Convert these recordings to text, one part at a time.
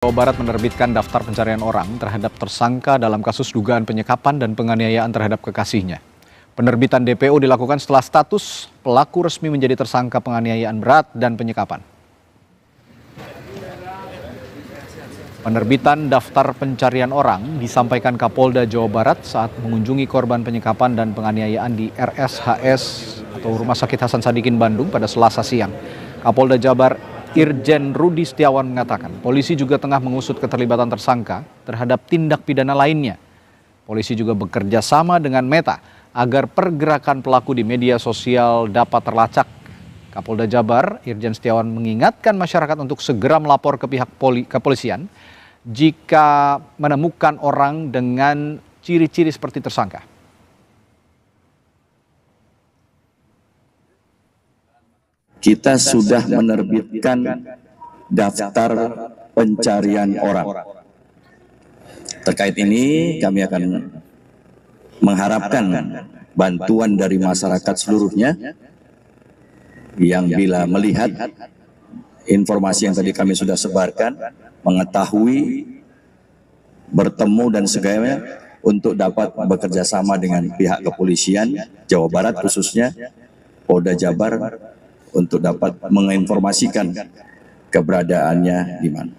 Jawa Barat menerbitkan daftar pencarian orang terhadap tersangka dalam kasus dugaan penyekapan dan penganiayaan terhadap kekasihnya. Penerbitan DPO dilakukan setelah status pelaku resmi menjadi tersangka penganiayaan berat dan penyekapan. Penerbitan daftar pencarian orang disampaikan Kapolda Jawa Barat saat mengunjungi korban penyekapan dan penganiayaan di RSHS atau Rumah Sakit Hasan Sadikin Bandung pada Selasa siang. Kapolda Jabar Irjen Rudi Setiawan mengatakan, polisi juga tengah mengusut keterlibatan tersangka terhadap tindak pidana lainnya. Polisi juga bekerja sama dengan Meta agar pergerakan pelaku di media sosial dapat terlacak. Kapolda Jabar Irjen Setiawan mengingatkan masyarakat untuk segera melapor ke pihak kepolisian jika menemukan orang dengan ciri-ciri seperti tersangka. Kita sudah menerbitkan daftar pencarian orang. Terkait ini kami akan mengharapkan bantuan dari masyarakat seluruhnya yang bila melihat informasi yang tadi kami sudah sebarkan, mengetahui, bertemu dan sebagainya untuk dapat bekerja sama dengan pihak kepolisian Jawa Barat khususnya Polda Jabar untuk dapat menginformasikan keberadaannya di mana.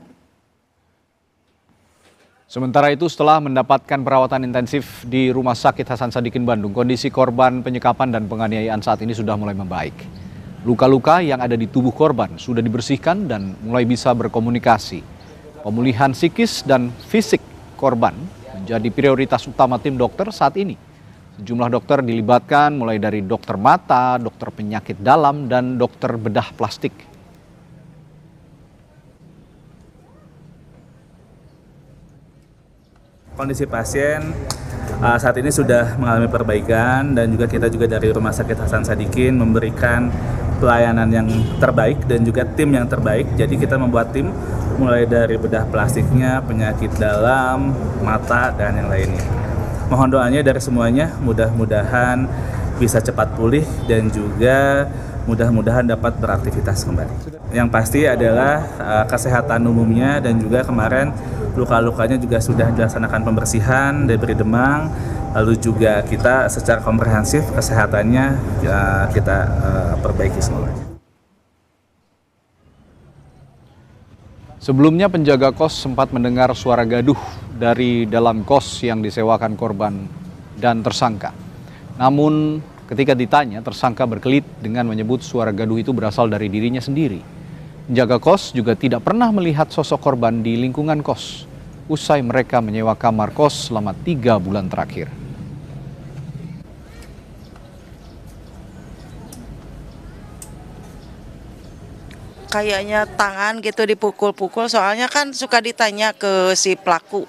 Sementara itu, setelah mendapatkan perawatan intensif di Rumah Sakit Hasan Sadikin Bandung, kondisi korban penyekapan dan penganiayaan saat ini sudah mulai membaik. Luka-luka yang ada di tubuh korban sudah dibersihkan dan mulai bisa berkomunikasi. Pemulihan psikis dan fisik korban menjadi prioritas utama tim dokter saat ini. Sejumlah dokter dilibatkan mulai dari dokter mata, dokter penyakit dalam, dan dokter bedah plastik. Kondisi pasien saat ini sudah mengalami perbaikan dan juga kita juga dari Rumah Sakit Hasan Sadikin memberikan pelayanan yang terbaik dan juga tim yang terbaik. Jadi kita membuat tim mulai dari bedah plastiknya, penyakit dalam, mata, dan yang lainnya. Mohon doanya dari semuanya, mudah-mudahan bisa cepat pulih dan juga mudah-mudahan dapat beraktivitas kembali. Yang pasti adalah kesehatan umumnya dan juga kemarin luka-lukanya juga sudah dilaksanakan pembersihan, diberi demang, lalu juga kita secara komprehensif kesehatannya kita perbaiki semuanya. Sebelumnya penjaga kos sempat mendengar suara gaduh dari dalam kos yang disewakan korban dan tersangka. Namun ketika ditanya, tersangka berkelit dengan menyebut suara gaduh itu berasal dari dirinya sendiri. Penjaga kos juga tidak pernah melihat sosok korban di lingkungan kos. Usai mereka menyewa kamar kos selama 3 bulan terakhir. Kayaknya tangan gitu dipukul-pukul, soalnya kan suka ditanya ke si pelaku.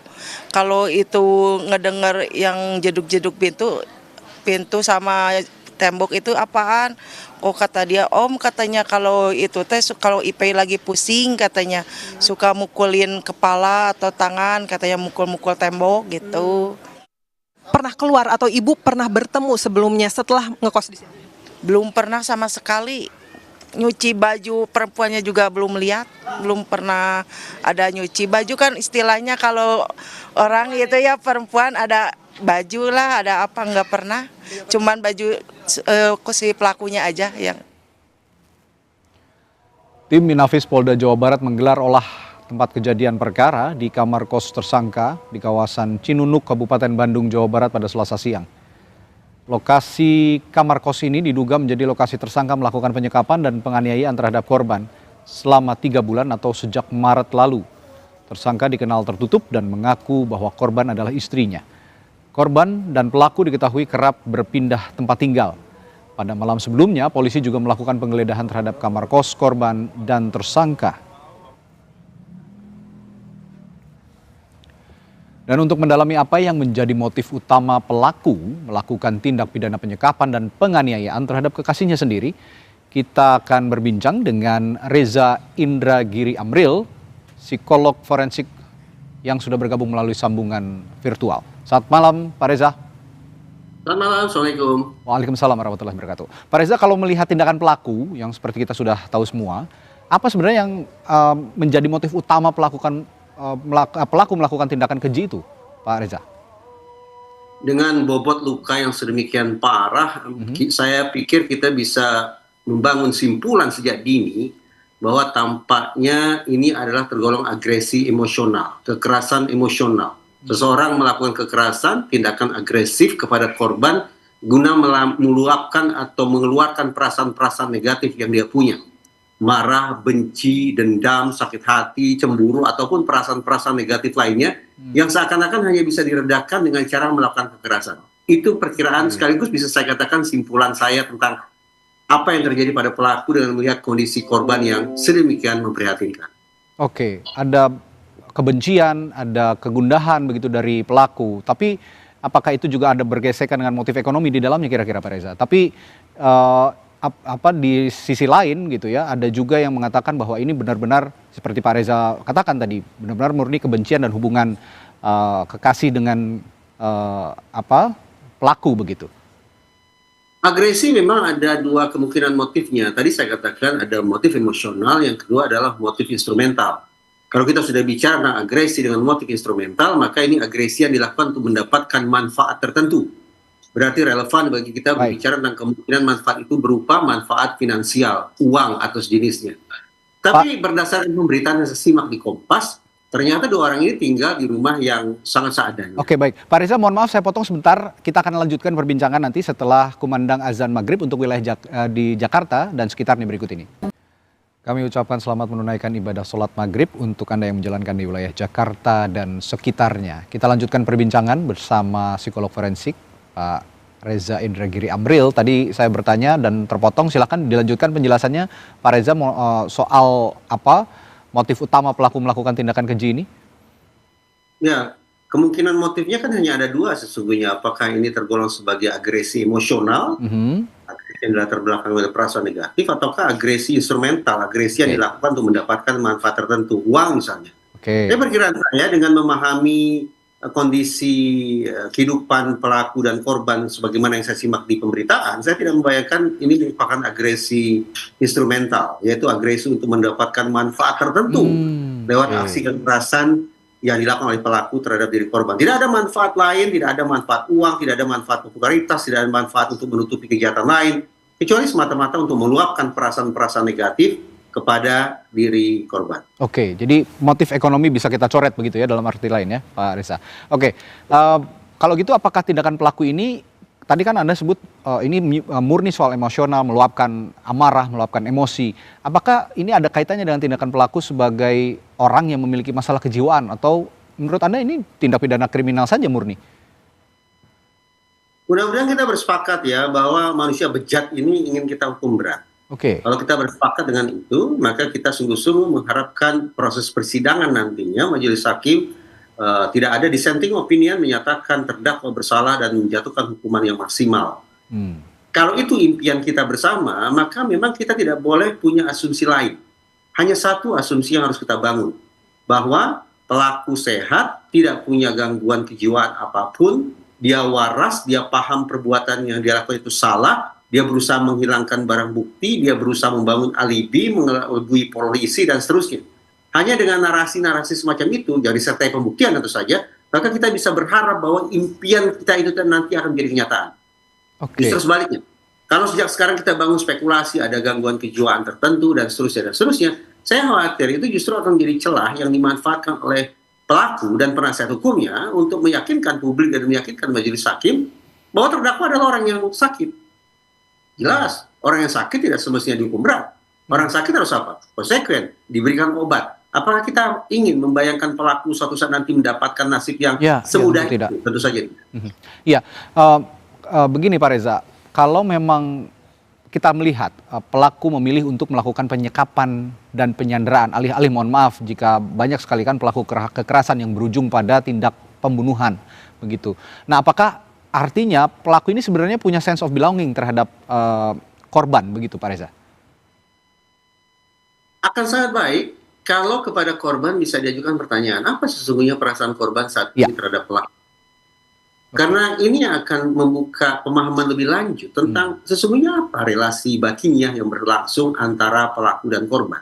Kalau itu ngedenger yang jeduk-jeduk pintu sama tembok itu apaan? Oh kata dia, om katanya kalau itu teh kalau Ipei lagi pusing katanya suka mukulin kepala atau tangan, katanya mukul-mukul tembok gitu. Pernah keluar atau ibu pernah bertemu sebelumnya setelah ngekos di sini? Belum pernah sama sekali. Nyuci baju perempuannya juga belum lihat, belum pernah ada nyuci baju. Kan istilahnya kalau orang itu ya perempuan ada baju lah, ada apa, nggak pernah. Cuman baju si pelakunya aja yang. Tim Inafis Polda Jawa Barat menggelar olah tempat kejadian perkara di kamar kos tersangka di kawasan Cinunuk, Kabupaten Bandung, Jawa Barat pada Selasa siang. Lokasi kamar kos ini diduga menjadi lokasi tersangka melakukan penyekapan dan penganiayaan terhadap korban selama 3 bulan atau sejak Maret lalu. Tersangka dikenal tertutup dan mengaku bahwa korban adalah istrinya. Korban dan pelaku diketahui kerap berpindah tempat tinggal. Pada malam sebelumnya, polisi juga melakukan penggeledahan terhadap kamar kos korban dan tersangka. Dan untuk mendalami apa yang menjadi motif utama pelaku melakukan tindak pidana penyekapan dan penganiayaan terhadap kekasihnya sendiri, kita akan berbincang dengan Reza Indragiri Amril, psikolog forensik yang sudah bergabung melalui sambungan virtual. Selamat malam, Pak Reza. Selamat malam, Assalamualaikum. Waalaikumsalam warahmatullahi wabarakatuh. Pak Reza, kalau melihat tindakan pelaku yang seperti kita sudah tahu semua, apa sebenarnya yang menjadi motif utama pelaku melakukan tindakan keji itu, Pak Reza? Dengan bobot luka yang sedemikian parah, saya pikir kita bisa membangun simpulan sejak dini bahwa tampaknya ini adalah tergolong agresi emosional, kekerasan emosional. Seseorang melakukan kekerasan, tindakan agresif kepada korban guna meluapkan atau mengeluarkan perasaan-perasaan negatif yang dia punya. Marah, benci, dendam, sakit hati, cemburu, ataupun perasaan-perasaan negatif lainnya yang seakan-akan hanya bisa diredakan dengan cara melakukan kekerasan. Itu perkiraan sekaligus bisa saya katakan simpulan saya tentang apa yang terjadi pada pelaku dengan melihat kondisi korban yang sedemikian memprihatinkan. Oke, ada kebencian, ada kegundahan begitu dari pelaku. Tapi apakah itu juga ada bergesekan dengan motif ekonomi di dalamnya kira-kira Pak Reza? Tapi di sisi lain gitu ya, ada juga yang mengatakan bahwa ini benar-benar seperti Pak Reza katakan tadi, benar-benar murni kebencian dan hubungan kekasih dengan pelaku begitu. Agresi memang ada dua kemungkinan motifnya. Tadi saya katakan ada motif emosional, yang kedua adalah motif instrumental. Kalau kita sudah bicara tentang agresi dengan motif instrumental, maka ini agresi yang dilakukan untuk mendapatkan manfaat tertentu. Berarti relevan bagi kita berbicara tentang kemungkinan manfaat itu berupa manfaat finansial, uang atau sejenisnya. Tapi berdasarkan pemberitaan yang saya simak di Kompas, ternyata dua orang ini tinggal di rumah yang sangat seadanya. Oke, baik. Pak Reza, mohon maaf saya potong sebentar. Kita akan lanjutkan perbincangan nanti setelah kumandang azan maghrib untuk wilayah di Jakarta dan sekitarnya berikut ini. Kami ucapkan selamat menunaikan ibadah sholat maghrib untuk Anda yang menjalankan di wilayah Jakarta dan sekitarnya. Kita lanjutkan perbincangan bersama psikolog forensik, Pak Reza Indragiri Amril. Tadi saya bertanya dan terpotong, silakan dilanjutkan penjelasannya Pak Reza soal apa motif utama pelaku melakukan tindakan keji ini. Ya, kemungkinan motifnya kan hanya ada dua sesungguhnya. Apakah ini tergolong sebagai agresi emosional, agresi yang latar belakang oleh perasaan negatif, ataukah agresi instrumental, agresi yang dilakukan untuk mendapatkan manfaat tertentu, uang misalnya. Saya perkiraan saya dengan memahami kondisi kehidupan pelaku dan korban sebagaimana yang saya simak di pemberitaan, saya tidak membayangkan ini merupakan agresi instrumental, yaitu agresi untuk mendapatkan manfaat tertentu lewat aksi kekerasan yang dilakukan oleh pelaku terhadap diri korban. Tidak ada manfaat lain, tidak ada manfaat uang, tidak ada manfaat popularitas, tidak ada manfaat untuk menutupi kejahatan lain, kecuali semata-mata untuk meluapkan perasaan-perasaan negatif kepada diri korban. Oke, jadi motif ekonomi bisa kita coret begitu ya dalam arti lain ya Pak Reza. Oke, kalau gitu apakah tindakan pelaku ini, tadi kan Anda sebut ini murni soal emosional, meluapkan amarah, meluapkan emosi. Apakah ini ada kaitannya dengan tindakan pelaku sebagai orang yang memiliki masalah kejiwaan, atau menurut Anda ini tindak pidana kriminal saja murni? Mudah-mudahan kita bersepakat ya bahwa manusia bejat ini ingin kita hukum berat. Kalau kita bersepakat dengan itu, maka kita sungguh-sungguh mengharapkan proses persidangan nantinya majelis hakim tidak ada dissenting opinion menyatakan terdakwa bersalah dan menjatuhkan hukuman yang maksimal. Kalau itu impian kita bersama, maka memang kita tidak boleh punya asumsi lain. Hanya satu asumsi yang harus kita bangun, bahwa pelaku sehat, tidak punya gangguan kejiwaan apapun, dia waras, dia paham perbuatan yang dia lakukan itu salah, dia berusaha menghilangkan barang bukti, dia berusaha membangun alibi, mengelabui polisi, dan seterusnya. Hanya dengan narasi-narasi semacam itu, jadi sertai pembuktian tentu saja, maka kita bisa berharap bahwa impian kita itu nanti akan menjadi kenyataan. Justru sebaliknya. Kalau sejak sekarang kita bangun spekulasi, ada gangguan kejiwaan tertentu, dan seterusnya, saya khawatir itu justru akan menjadi celah yang dimanfaatkan oleh pelaku dan penasihat hukumnya untuk meyakinkan publik dan meyakinkan majelis hakim bahwa terdakwa adalah orang yang sakit. Jelas, orang yang sakit tidak semestinya dihukum berat. Orang sakit harus apa? Konsekuen, diberikan obat. Apakah kita ingin membayangkan pelaku suatu saat nanti mendapatkan nasib yang semudah itu? Tentu saja. Iya, begini Pak Reza, kalau memang kita melihat pelaku memilih untuk melakukan penyekapan dan penyanderaan, alih-alih mohon maaf jika banyak sekali kan pelaku kekerasan yang berujung pada tindak pembunuhan, begitu. Nah, apakah artinya pelaku ini sebenarnya punya sense of belonging terhadap korban, begitu Pak Reza? Akan sangat baik kalau kepada korban bisa diajukan pertanyaan, apa sesungguhnya perasaan korban saat ini terhadap pelaku? Karena ini akan membuka pemahaman lebih lanjut tentang sesungguhnya apa relasi batinnya yang berlangsung antara pelaku dan korban.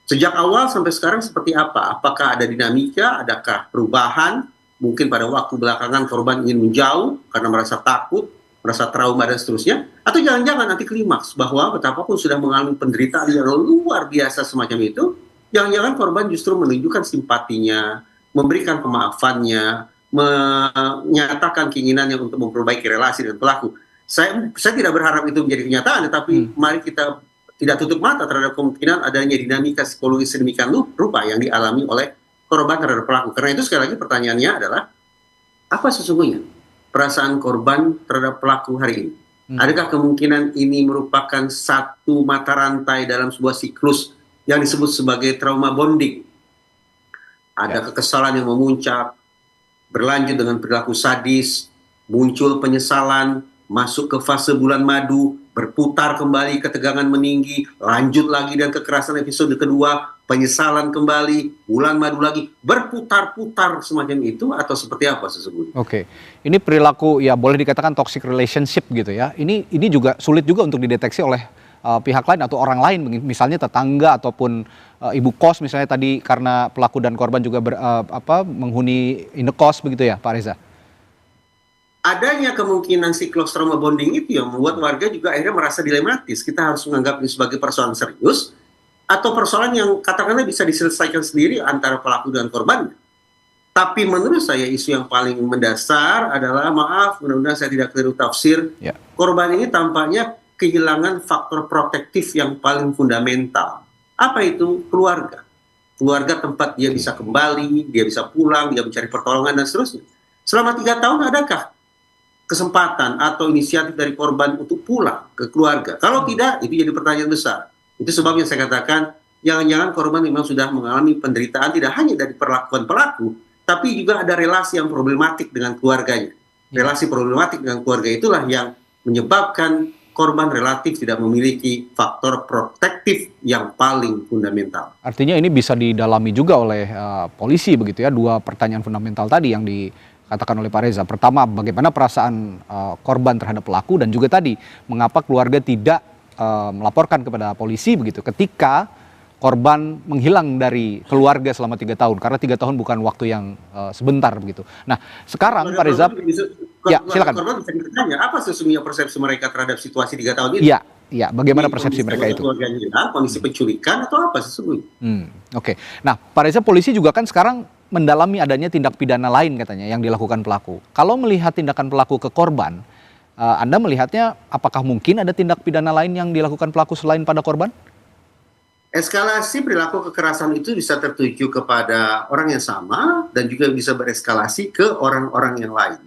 Sejak awal sampai sekarang seperti apa? Apakah ada dinamika, adakah perubahan? Mungkin pada waktu belakangan korban ingin menjauh karena merasa takut, merasa trauma dan seterusnya. Atau jangan-jangan nanti klimaks bahwa betapapun sudah mengalami penderitaan yang luar biasa semacam itu, jangan-jangan korban justru menunjukkan simpatinya, memberikan pemaafannya, menyatakan keinginannya untuk memperbaiki relasi dengan pelaku. Saya tidak berharap itu menjadi kenyataan, tetapi mari kita tidak tutup mata terhadap kemungkinan adanya dinamika psikologis sedemikian rupa yang dialami oleh korban terhadap pelaku. Karena itu sekali lagi pertanyaannya adalah, apa sesungguhnya perasaan korban terhadap pelaku hari ini? Adakah kemungkinan ini merupakan satu mata rantai dalam sebuah siklus yang disebut sebagai trauma bonding? Ada kekesalan yang memuncak, berlanjut dengan perilaku sadis, muncul penyesalan, masuk ke fase bulan madu, berputar kembali, ketegangan meninggi, lanjut lagi dan kekerasan episode kedua, penyesalan kembali, bulan madu lagi, berputar-putar semacam itu, atau seperti apa sesungguhnya? Oke, ini perilaku ya boleh dikatakan toxic relationship gitu ya. Ini juga sulit juga untuk dideteksi oleh pihak lain atau orang lain, misalnya tetangga ataupun ibu kos misalnya tadi, karena pelaku dan korban juga menghuni indekos begitu ya, Pak Reza? Adanya kemungkinan siklus trauma bonding itu yang membuat warga juga akhirnya merasa dilematis. Kita harus menganggap ini sebagai persoalan serius atau persoalan yang katakanlah bisa diselesaikan sendiri antara pelaku dan korban. Tapi menurut saya isu yang paling mendasar adalah, maaf, mudah-mudahan saya tidak keliru tafsir, korban ini tampaknya kehilangan faktor protektif yang paling fundamental. Apa itu? Keluarga. Keluarga tempat dia bisa kembali, dia bisa pulang, dia mencari pertolongan dan seterusnya. Selama 3 tahun adakah kesempatan atau inisiatif dari korban untuk pulang ke keluarga? Kalau tidak, itu jadi pertanyaan besar. Itu sebabnya saya katakan, jangan-jangan korban memang sudah mengalami penderitaan tidak hanya dari perlakuan pelaku, tapi juga ada relasi yang problematik dengan keluarganya. Relasi problematik dengan keluarga itulah yang menyebabkan korban relatif tidak memiliki faktor protektif yang paling fundamental. Artinya ini bisa didalami juga oleh polisi begitu ya, 2 pertanyaan fundamental tadi yang dikatakan oleh Pak Reza. Pertama, bagaimana perasaan korban terhadap pelaku, dan juga tadi mengapa keluarga tidak melaporkan kepada polisi begitu ketika korban menghilang dari keluarga selama 3 tahun, karena 3 tahun bukan waktu yang sebentar begitu. Nah, sekarang Pak Reza, ya silakan. Korban bisa ditanya, apa sesungguhnya persepsi mereka terhadap situasi 3 tahun ini? Iya, bagaimana persepsi mereka itu? Keluarganya hilang, kondisi penculikan atau apa sesungguhnya? Oke. Nah, Pak Reza, polisi juga kan sekarang mendalami adanya tindak pidana lain katanya yang dilakukan pelaku. Kalau melihat tindakan pelaku ke korban, Anda melihatnya apakah mungkin ada tindak pidana lain yang dilakukan pelaku selain pada korban? Eskalasi perilaku kekerasan itu bisa tertuju kepada orang yang sama dan juga bisa bereskalasi ke orang-orang yang lain.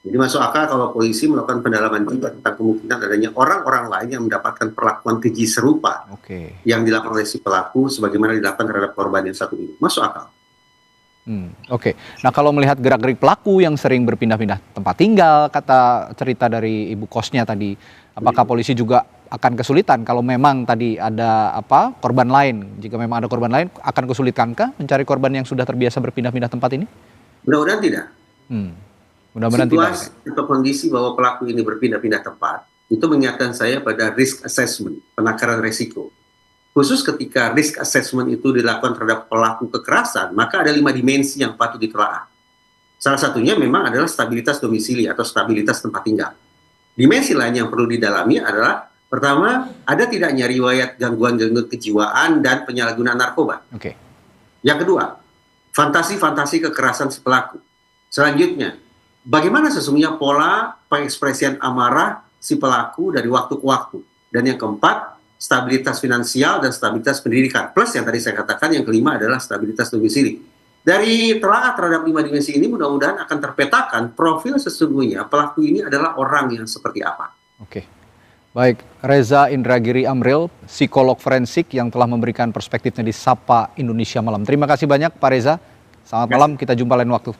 Jadi masuk akal kalau polisi melakukan pendalaman juga tentang kemungkinan adanya orang-orang lain yang mendapatkan perlakuan keji serupa yang dilakukan oleh si pelaku sebagaimana dilakukan terhadap korban yang satu ini. Masuk akal. Oke. Nah, kalau melihat gerak-gerik pelaku yang sering berpindah-pindah tempat tinggal, kata cerita dari ibu kosnya tadi, apakah polisi juga akan kesulitan kalau memang tadi ada korban lain? Jika memang ada korban lain, akan kesulitankah mencari korban yang sudah terbiasa berpindah-pindah tempat ini? Mudah-mudahan tidak. Mudah-mudahan tidak. Situasi atau kondisi bahwa pelaku ini berpindah-pindah tempat itu mengingatkan saya pada risk assessment, penakaran resiko. Khusus ketika risk assessment itu dilakukan terhadap pelaku kekerasan, maka ada 5 dimensi yang patut ditelaah. Salah satunya memang adalah stabilitas domisili atau stabilitas tempat tinggal. Dimensi lain yang perlu didalami adalah, pertama, ada tidaknya riwayat gangguan-gangguan kejiwaan dan penyalahgunaan narkoba. Yang kedua, fantasi-fantasi kekerasan si pelaku. Selanjutnya, bagaimana sesungguhnya pola pengekspresian amarah si pelaku dari waktu ke waktu. Dan yang keempat, stabilitas finansial dan stabilitas pendidikan. Plus yang tadi saya katakan, yang kelima adalah stabilitas domisili. Dari telaah terhadap 5 dimensi ini mudah-mudahan akan terpetakan profil sesungguhnya pelaku ini adalah orang yang seperti apa. Baik, Reza Indragiri Amril, psikolog forensik yang telah memberikan perspektifnya di Sapa Indonesia Malam. Terima kasih banyak Pak Reza. Selamat malam, kita jumpa lain waktu.